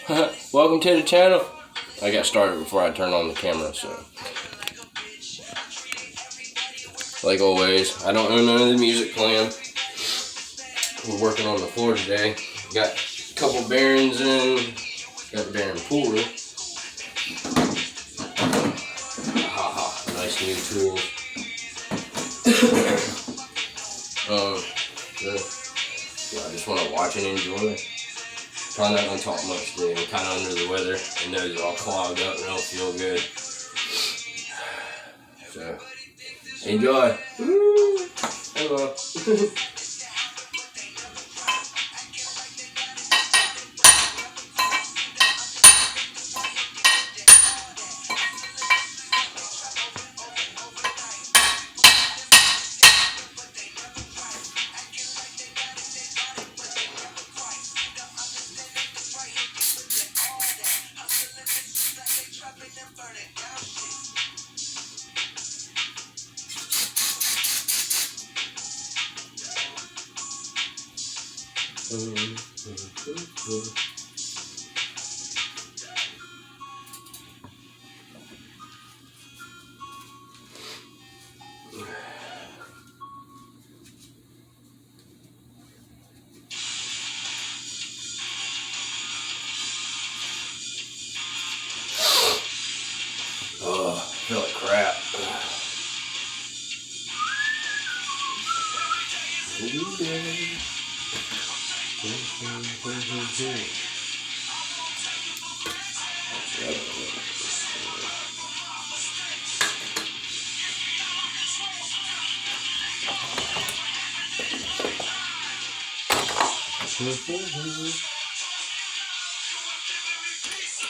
Welcome to the channel. I got started before I turned on the camera, so like always, I don't own none of the music playing. We're working on the floor today. Got a couple bearings in. Got the bearing puller. Nice new tool. Yeah, I just want to watch and enjoy. Probably not going to talk much today. I'm kind of under the weather. My nose is all clogged up and I don't feel good. So, enjoy. Woo! Hello. Oh, I feel like crap.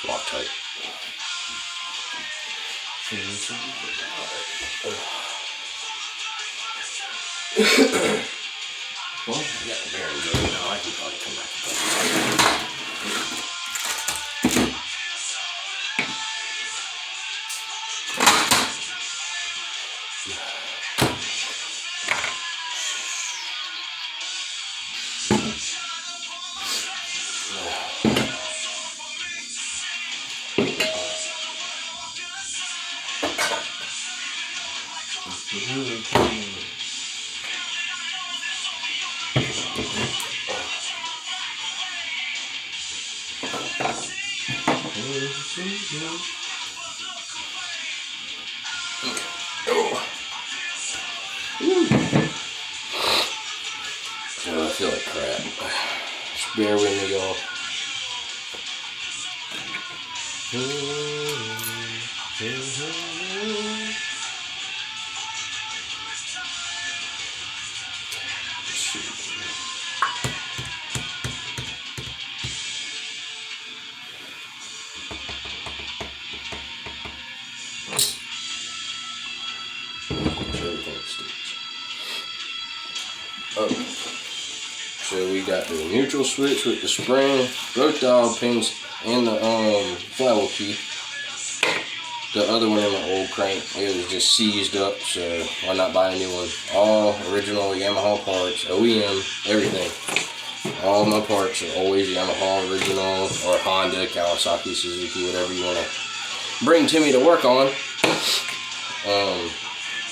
Lock tight. Well, I got the bearing good now. I can probably come back to that. Oh, I feel like crap. Just bear with me, y'all. Oh. So we got the neutral switch with the spring, both dial pins, and the flower key. The other one in my old crank, it was just seized up, so why not buy a new one? All original Yamaha parts, OEM, everything. All my parts are always Yamaha original, or Honda, Kawasaki, Suzuki, whatever you want to bring to me to work on.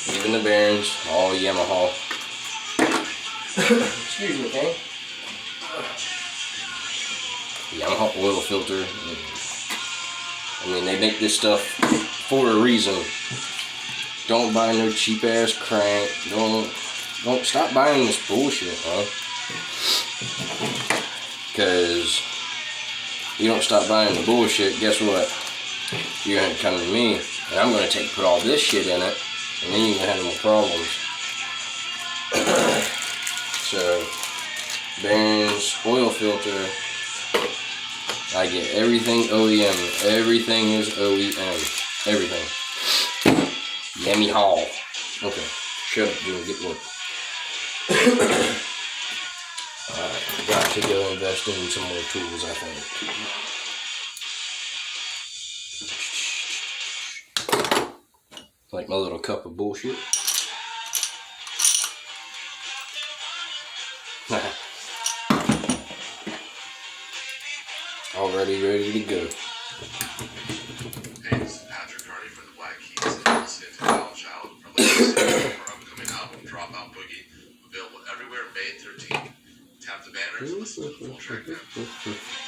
Even the bearings, all Yamaha. Excuse me, okay? Yamaha oil filter. I mean, they make this stuff for a reason. Don't buy no cheap ass crank. Don't stop buying this bullshit, huh? Because you don't stop buying the bullshit, guess what? You're gonna come to me, and I'm gonna put all this shit in it, and then you're gonna have more problems. So, bearings, oil filter, I get everything OEM. Everything is OEM. Everything. Yamaha. Okay, shut up, Jimmy, get work. Alright, got to go invest in some more tools, I think. Like my little cup of bullshit. already ready to go. Hey, this is Patrick Hardy from the Black Keys, and you're listening to Wild Child from the our upcoming album, Dropout Boogie, available everywhere May 13th. Tap the banner to listen to the full track now.